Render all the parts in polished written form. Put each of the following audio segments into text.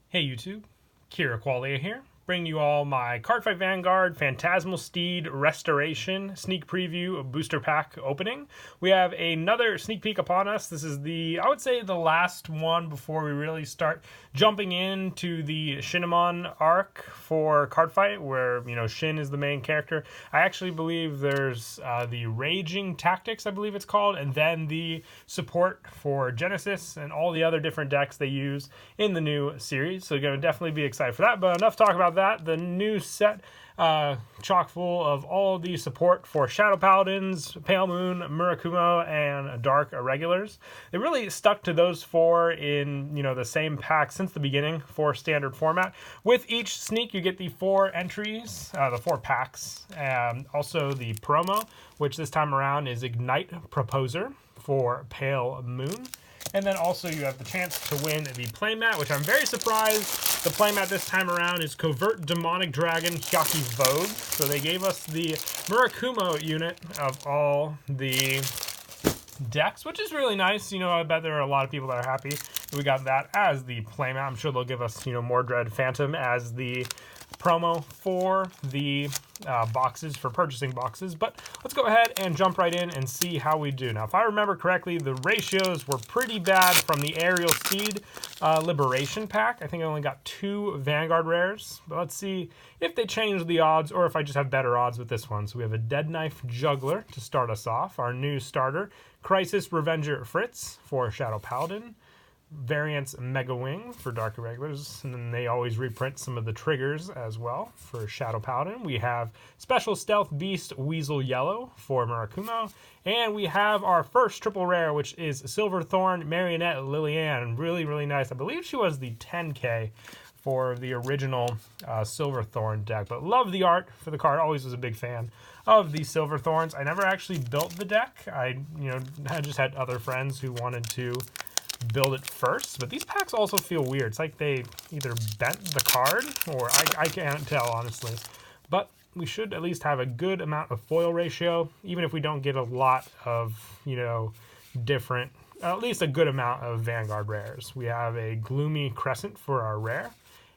Hey YouTube, Kira Qualia here, bringing you all my Cardfight Vanguard Phantasmal Steed Restoration sneak preview booster pack opening. We have another sneak peek upon us. This is I would say the last one before we really start jumping into the Shinemon arc for Cardfight, where, Shin is the main character. I actually believe there's the Raging Tactics, I believe it's called, and then the support for Genesis and all the other different decks they use in the new series. So you're going to definitely be excited for that. But enough talk about that. The new set, chock full of all the support for Shadow Paladins, Pale Moon, Murakumo, and Dark Irregulars. They really stuck to those four in the same pack since the beginning for standard format. With each sneak, you get the 4 entries, the 4 packs, and also the promo, which this time around is Ignite Proposer for Pale Moon. And then also you have the chance to win the playmat, which I'm very surprised. The playmat this time around is Covert Demonic Dragon Hyaki Vogue. So they gave us the Murakumo unit of all the decks, which is really nice. I bet there are a lot of people that are happy we got that as the playmat. I'm sure they'll give us, Mordred Phantom as the promo for the boxes, for purchasing boxes. But let's go ahead and jump right in and see how we do. Now, if I remember correctly, the ratios were pretty bad from the Aerial Steed Liberation pack. I think I only got 2 Vanguard rares, but let's see if they change the odds or if I just have better odds with this one. So we have a Dead Knife Juggler to start us off, our new starter, Crisis Revenger Fritz for Shadow Paladin, Variants Mega Wing for Dark Irregulars, and then they always reprint some of the triggers as well for Shadow Paladin. We have Special Stealth Beast Weasel Yellow for Murakumo, and we have our first triple rare, which is Silverthorn Marionette Liliane. Really, really nice. I believe she was the 10K for the original Silverthorn deck, but love the art for the card. Always was a big fan of the Silverthorns. I never actually built the deck. I just had other friends who wanted to build it first, but these packs also feel weird. It's like they either bent the card or I can't tell, honestly. But we should at least have a good amount of foil ratio, even if we don't get a lot of, different, at least a good amount of Vanguard rares. We have a Gloomy Crescent for our rare,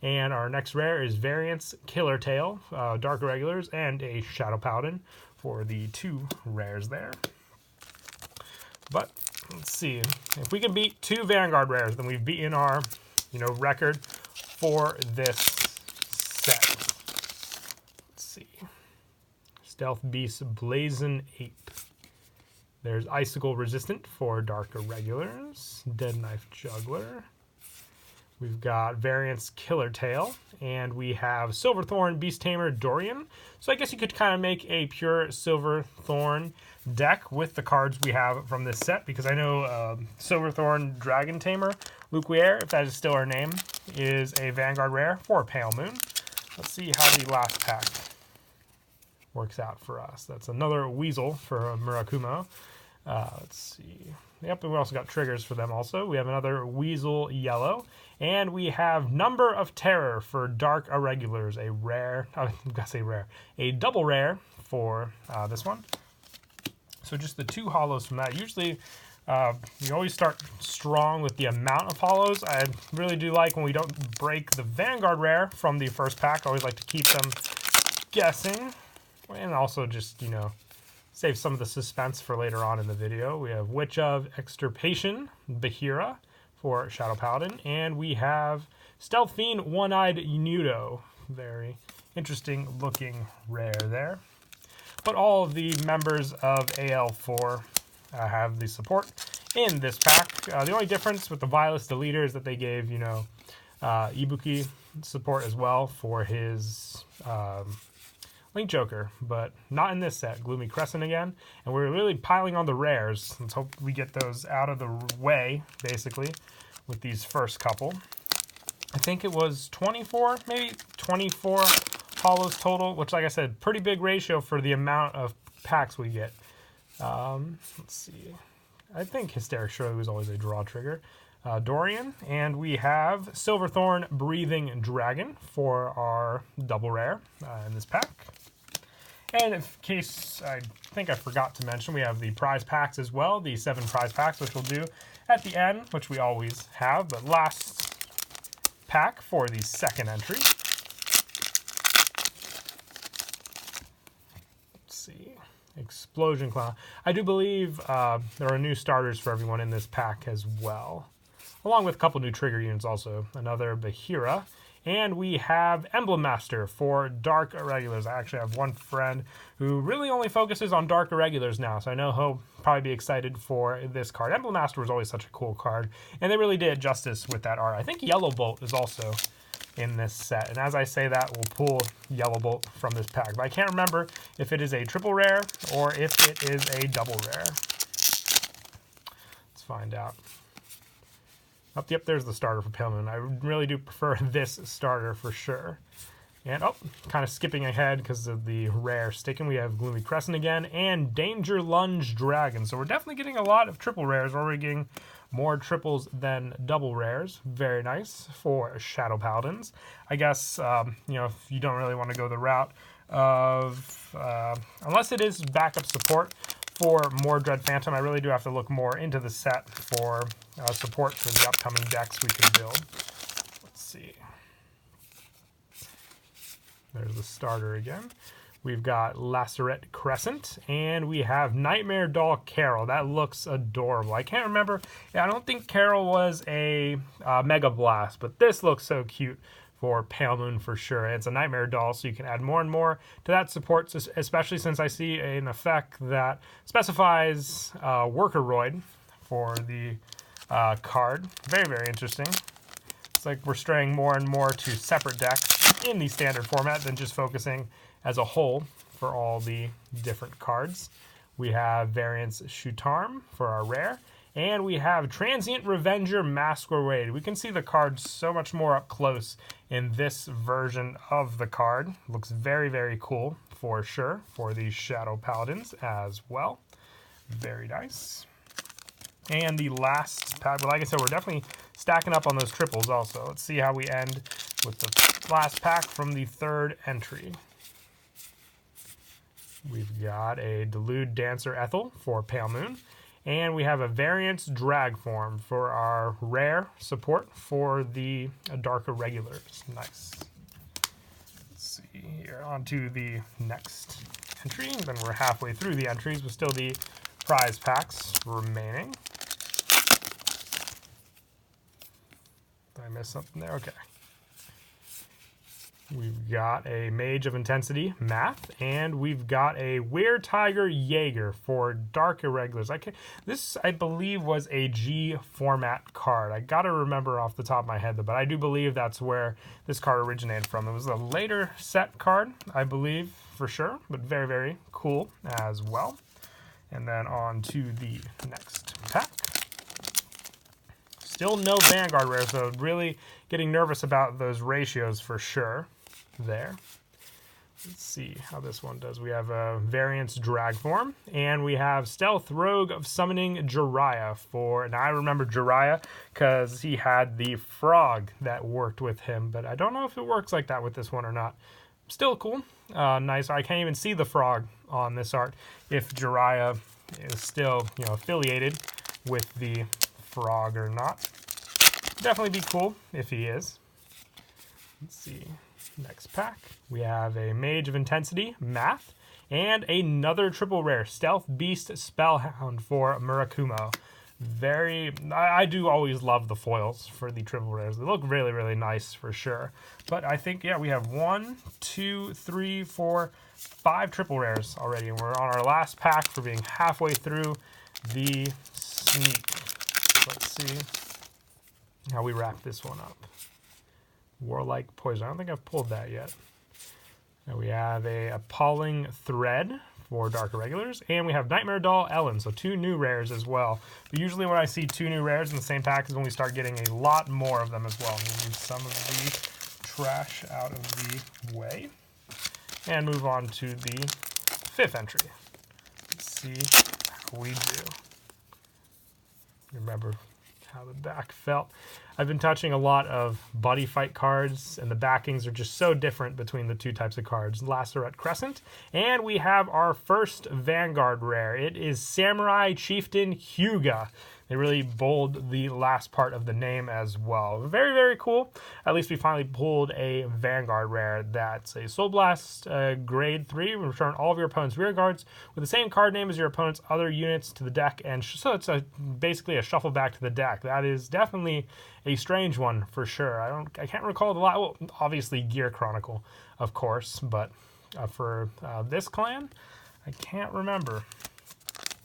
and our next rare is Variants Killer Tail, Dark Irregulars, and a Shadow Paladin for the 2 rares there. But let's see. If we can beat 2 Vanguard rares, then we've beaten our, record for this set. Let's see. Stealth Beast Blazon Ape. There's Icicle Resistant for Dark Irregulars. Dead Knife Juggler. We've got Variants Killer Tail, and we have Silverthorn Beast Tamer Dorian. So I guess you could kind of make a pure Silverthorn deck with the cards we have from this set, because I know Silverthorn Dragon Tamer Luquier, if that is still her name, is a Vanguard rare for Pale Moon. Let's see how the last pack works out for us. That's another Weasel for Murakumo. Let's see. Yep, and we also got triggers for them also. We have another Weasel Yellow, and we have Number of Terror for Dark Irregulars, a rare, a double rare for this one. So just the 2 hollows from that. Usually, we always start strong with the amount of hollows. I really do like when we don't break the Vanguard rare from the first pack. I always like to keep them guessing, and also just, save some of the suspense for later on in the video. We have Witch of Extirpation, Bahira for Shadow Paladin, and we have Stealth Fiend One-Eyed Nudo. Very interesting looking rare there. But all of the members of AL4 have the support in this pack. The only difference with the Vilus Deleter is that they gave, Ibuki support as well for his Link Joker, but not in this set. Gloomy Crescent again, and we're really piling on the rares. Let's hope we get those out of the way, basically, with these first couple. I think it was 24, maybe 24 hollows total, which, like I said, pretty big ratio for the amount of packs we get. Let's see. I think Hysteric Shirley was always a draw trigger. Dorian, and we have Silverthorn Breathing Dragon for our double rare in this pack. And in case I think I forgot to mention, we have the prize packs as well, the 7 prize packs, which we'll do at the end, which we always have. But last pack for the second entry. Let's see. Explosion Clown. I do believe there are new starters for everyone in this pack as well, along with a couple new trigger units also. Another Bahira. And we have Emblem Master for Dark Irregulars. I actually have one friend who really only focuses on Dark Irregulars now, so I know he'll probably be excited for this card. Emblem Master was always such a cool card, and they really did justice with that art. I think Yellow Bolt is also in this set, and as I say that, we'll pull Yellow Bolt from this pack. But I can't remember if it is a triple rare or if it is a double rare. Let's find out. Yep, there's the starter for Pale Moon. I really do prefer this starter for sure. And, kind of skipping ahead because of the rare sticking, we have Gloomy Crescent again, and Danger Lunge Dragon. So we're definitely getting a lot of triple rares. We're getting more triples than double rares. Very nice for Shadow Paladins. I guess, if you don't really want to go the route of, unless it is backup support for more Dread Phantom, I really do have to look more into the set for support for the upcoming decks we can build. Let's see. There's the starter again. We've got Lacerette Crescent, and we have Nightmare Doll Carol. That looks adorable. I can't remember. Yeah, I don't think Carol was a Mega Blast, but this looks so cute for Pale Moon for sure. It's a Nightmare Doll, so you can add more and more to that support, especially since I see an effect that specifies Workeroid for the card. Very, very interesting. It's like we're straying more and more to separate decks in the standard format than just focusing as a whole for all the different cards. We have Variance Shutarm for our rare, and we have Transient Revenger Masquerade. We can see the card so much more up close in this version of the card. Looks very, very cool for sure for the Shadow Paladins as well. Very nice. And the last pack, but like I said, we're definitely stacking up on those triples also. Let's see how we end with the last pack from the third entry. We've got a Delude Dancer Ethel for Pale Moon. And we have a Variance Drag Form for our rare support for the Dark Irregulars. Nice. Let's see here. On to the next entry. Then we're halfway through the entries with still the prize packs remaining. Did I miss something there? Okay. We've got a Mage of Intensity Math, and we've got a Were Tiger Jaeger for Dark Irregulars. This, I believe, was a G format card. I gotta remember off the top of my head, but I do believe that's where this card originated from. It was a later set card, I believe, for sure, but very, very cool as well. And then on to the next pack. Still no Vanguard rare, so really getting nervous about those ratios for sure there. Let's see how this one does. We have a Variance Drag Form, and we have Stealth Rogue of Summoning Jiraiya for, and I remember Jiraiya because he had the frog that worked with him, but I don't know if it works like that with this one or not. Still cool. Nice. I can't even see the frog on this art if Jiraiya is still, affiliated with the frog or not. Definitely be cool if he is. Let's see. Next pack. We have a Mage of Intensity Math and another triple rare Stealth Beast Spellhound for Murakumo. I do always love the foils for the triple rares. They look really, really nice for sure. But I think, we have 1, 2, 3, 4, 5 triple rares already. And we're on our last pack for being halfway through the sneak. Let's see how we wrap this one up. Warlike Poison. I don't think I've pulled that yet. Now we have a Appalling Thread for Dark Irregulars, and we have Nightmare Doll Ellen, so 2 new rares as well. But usually when I see 2 new rares in the same pack is when we start getting a lot more of them as well. Move some of the trash out of the way, and move on to the 5th entry. Let's see how we do. Remember how the back felt. I've been touching a lot of buddy fight cards, and the backings are just so different between the two types of cards. Lacerette Crescent, and we have our first Vanguard rare. It is Samurai Chieftain Hyuga. They really bold the last part of the name as well. Very, very cool. At least we finally pulled a Vanguard rare. That's a Soul Blast grade 3. Return all of your opponent's rear guards with the same card name as your opponent's other units to the deck. And so it's basically a shuffle back to the deck. That is definitely a strange one for sure. I can't recall the lot. Well, obviously Gear Chronicle, of course. But for this clan, I can't remember.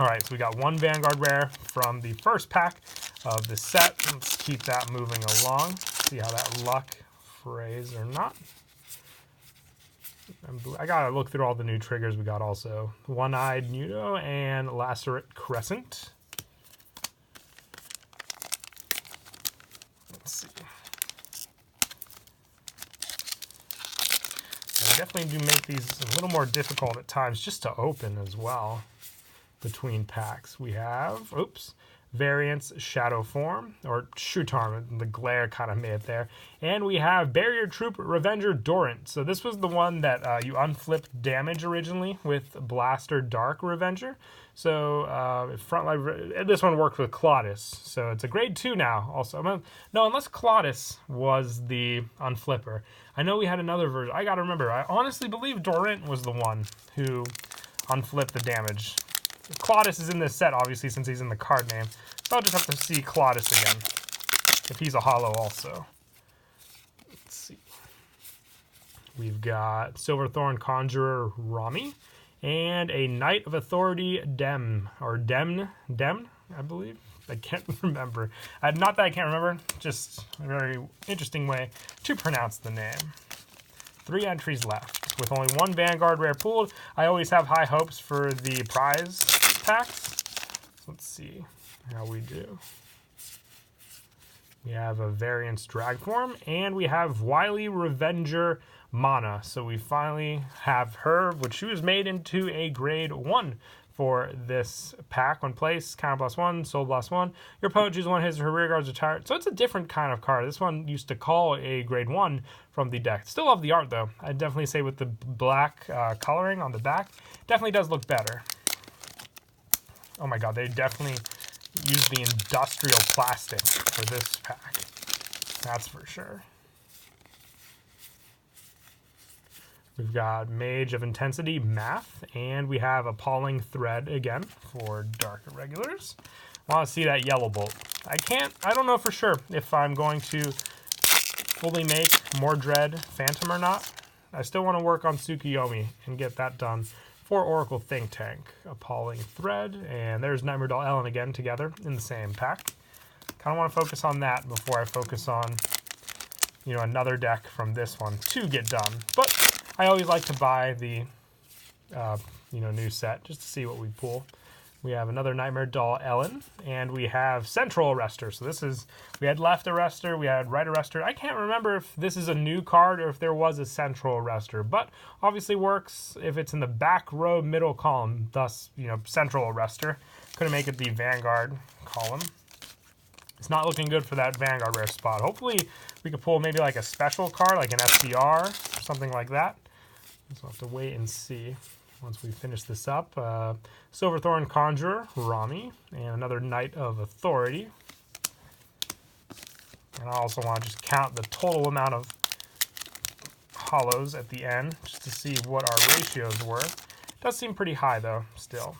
Alright, so we got one Vanguard rare from the first pack of the set. Let's keep that moving along. See how that luck frays or not. I gotta look through all the new triggers we got also. One-Eyed Nudo and Lacerette Crescent. Let's see. I definitely do make these a little more difficult at times just to open as well. Between packs, we have, Variance Shadow Form, or Shutarm, the glare kind of made it there. And we have Barrier Troop Revenger Dorant. So this was the one that you unflipped damage originally with Blaster Dark Revenger. So frontline, this one worked with Claudus. So it's a grade 2 now also. No, unless Claudus was the unflipper. I know we had another version. I gotta remember, I honestly believe Dorant was the one who unflipped the damage. Claudus is in this set, obviously, since he's in the card name. So I'll just have to see Claudus again, if he's a holo also. Let's see. We've got Silverthorn Conjurer Rami, and a Knight of Authority Dem, I believe. I can't remember. Not that I can't remember, just a very interesting way to pronounce the name. 3 entries left. With only one Vanguard rare pooled, I always have high hopes for the prize packs. So let's see how we do. We have a Variance Drag Form, and we have Wily Revenger Mana. So we finally have her, which she was made into a grade 1 for this pack. When placed, counter +1, soul +1. Your opponent chooses one of his or her rear guards retired. So it's a different kind of card. This one used to call a grade 1 from the deck. Still love the art though. I'd definitely say with the black coloring on the back, definitely does look better. Oh my god, they definitely used the industrial plastic for this pack. That's for sure. We've got Mage of Intensity, Math, and we have Appalling Thread again for Dark Irregulars. I want to see that Yellow Bolt. I don't know for sure if I'm going to fully make Mordred Phantom or not. I still want to work on Tsukuyomi and get that done for Oracle Think Tank. Appalling Thread, and there's Nightmare Doll Ellen again together in the same pack. Kind of want to focus on that before I focus on, you know, another deck from this one to get done. But I always like to buy the, new set just to see what we pull. We have another Nightmare Doll Ellen, and we have Central Arrestor. So this is, we had Left Arrestor, we had Right Arrestor. I can't remember if this is a new card or if there was a Central Arrestor, but obviously works if it's in the back row middle column, thus, Central Arrestor. Couldn't make it the Vanguard column. It's not looking good for that Vanguard rare spot. Hopefully we could pull maybe like a special card, like an SDR, something like that. So we'll have to wait and see once we finish this up. Silverthorn Conjurer, Rami, and another Knight of Authority. And I also want to just count the total amount of hollows at the end, just to see what our ratios were. It does seem pretty high though, still.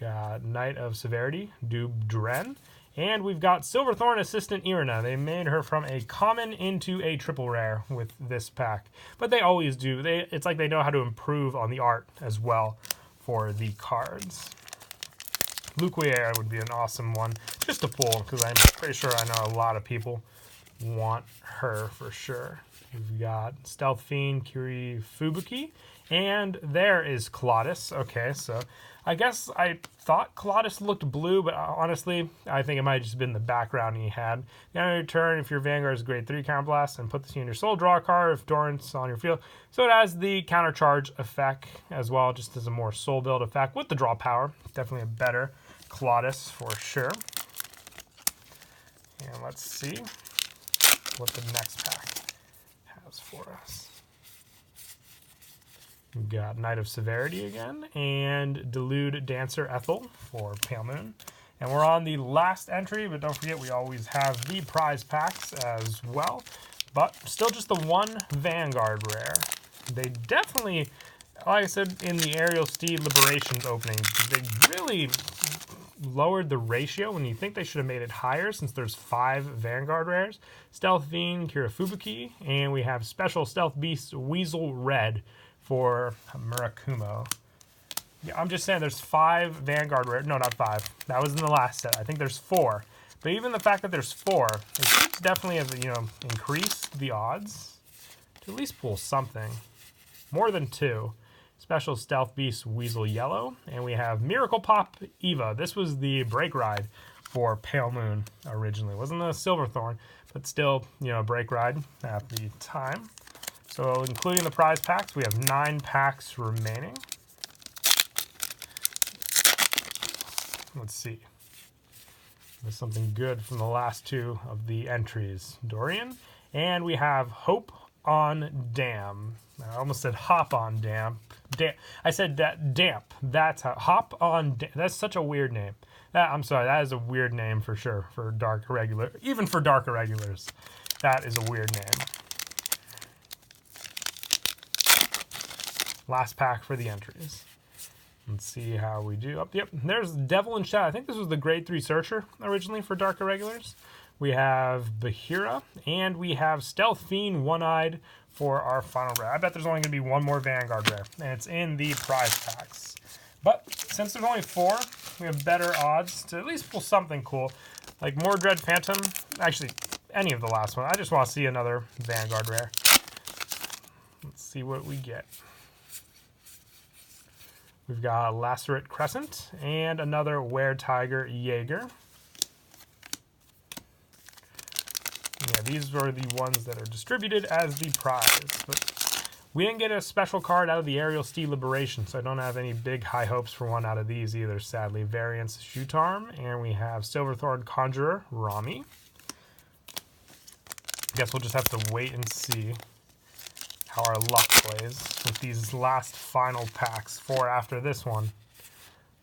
Got Knight of Severity, Doob Dren, and we've got Silverthorn Assistant Irina. They made her from a common into a triple rare with this pack, but they always do. It's like they know how to improve on the art as well for the cards. Luquier would be an awesome one just to pull, because I'm pretty sure I know a lot of people want her for sure. We've got Stealth Fiend, Kiri Fubuki, and there is Claudus. Okay, so I guess I thought Claudus looked blue, but honestly, I think it might have just been the background he had. The end of your turn, if your Vanguard is grade 3 counterblast, and put this in your soul, draw a card if Dorant's on your field. So it has the countercharge effect as well, just as a more soul build effect with the draw power. Definitely a better Claudus for sure. And let's see what the next pack has for us. We've got Knight of Severity again, and Delude Dancer Ethel for Pale Moon. And we're on the last entry, but don't forget we always have the prize packs as well. But still just the one Vanguard rare. They definitely, like I said in the Aerial Steed Liberations opening, they really lowered the ratio when you think they should have made it higher since there's 5 Vanguard rares. Stealth Fiend, Kirafubuki, and we have Special Stealth Beast Weasel Red for Murakumo. Yeah, I'm just saying there's 5 Vanguard rares. No, not 5. That was in the last set. I think there's 4. But even the fact that there's 4, it definitely have, increased the odds to at least pull something. More than 2. Special Stealth Beast Weasel Yellow. And we have Miracle Pop Eva. This was the break ride for Pale Moon originally. It wasn't a Silverthorn, but still, break ride at the time. So including the prize packs, we have 9 packs remaining. Let's see. There's something good from the last 2 of the entries. Dorian. And we have Hope on Dam. I almost said Hop on Dam. I said that Damp. That's how. Hop on Dam. That's such a weird name. I'm sorry. That is a weird name for sure for Dark Irregular. Even for Dark Irregulars. That is a weird name. Last pack for the entries. Let's see how we do. Oh, yep, there's Devil in Shadow. I think this was the grade 3 Searcher originally for Dark Irregulars. We have Bahira, and we have Stealth Fiend One-Eyed for our final rare. I bet there's only going to be one more Vanguard rare, and it's in the prize packs. But since there's only 4, we have better odds to at least pull something cool, like Mordred Phantom. Actually, any of the last one. I just want to see another Vanguard rare. Let's see what we get. We've got Lacerate Crescent and another Were-Tiger Jaeger. Yeah, these were the ones that are distributed as the prize. But we didn't get a special card out of the Aerial Steed Liberation, so I don't have any big high hopes for one out of these either, sadly. Variance Shutarm, and we have Silverthorn Conjurer Rami. Guess we'll just have to wait and see how our luck plays with these last final packs. 4 after this one.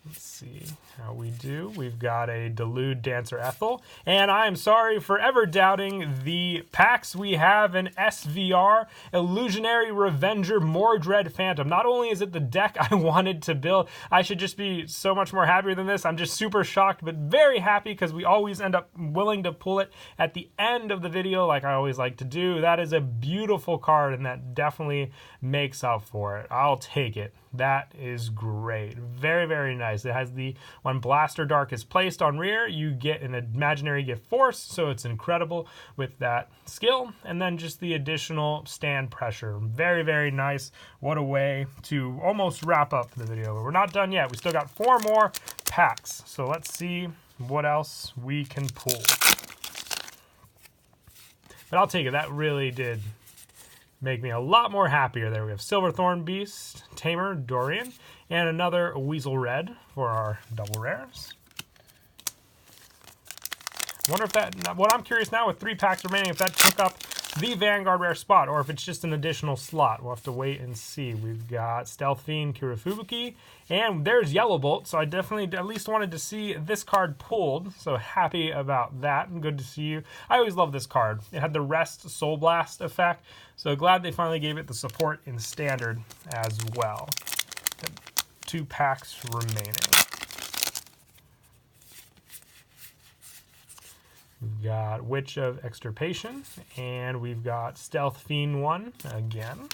Let's see how we do. We've got a Delude Dancer Ethel. And I am sorry for ever doubting the packs. We have an SVR Illusionary Revenger Mordred Phantom. Not only is it the deck I wanted to build, I should just be so much more happier than this. I'm just super shocked, but very happy because we always end up willing to pull it at the end of the video like I always like to do. That is a beautiful card, and that definitely makes up for it. I'll take it. That is great. Very, very nice. It has the, when Blaster Dark is placed on rear, you get an imaginary gift force, so it's incredible with that skill. And then just the additional stand pressure. Very, very nice. What a way to almost wrap up the video. But we're not done yet. We still got 4 more packs. So let's see what else we can pull. But I'll take it. That really did make me a lot more happier there. We have Silverthorn Beast, Tamer, Dorian, and another Weasel Red for our double rares. Wonder if that, what I'm curious now with 3 packs remaining, if that took up the Vanguard rare spot or if it's just an additional slot. We'll have to wait and see. We've got Stealth Fiend, Kirafubuki, and there's Yellow Bolt, so I definitely at least wanted to see this card pulled, so happy about that, and good to see you. I always love this card. It had the Rest Soul Blast effect, so glad they finally gave it the support in Standard as well. 2 packs remaining. We've got Witch of Extirpation, and we've got Stealth Fiend 1 again.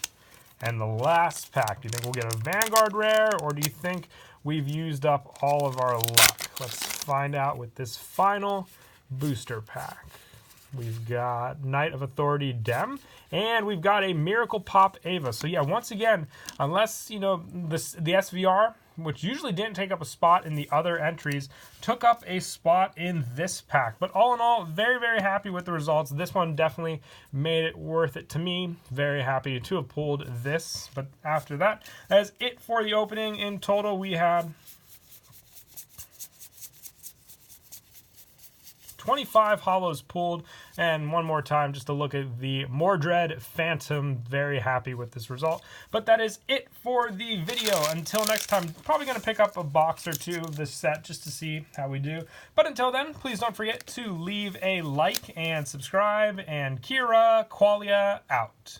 And the last pack, do you think we'll get a Vanguard rare, or do you think we've used up all of our luck? Let's find out with this final booster pack. We've got Knight of Authority Dem, and we've got a Miracle Pop Ava. So yeah, once again, unless, you know, the SVR, which usually didn't take up a spot in the other entries, took up a spot in this pack. But all in all, very, very happy with the results. This one definitely made it worth it to me. Very happy to have pulled this. But after that, that is it for the opening. In total, we had 25 holos pulled. And one more time, just to look at the Mordred Phantom. Very happy with this result. But that is it for the video. Until next time, probably going to pick up a box or two of this set just to see how we do. But until then, please don't forget to leave a like and subscribe. And Kira Qualia out.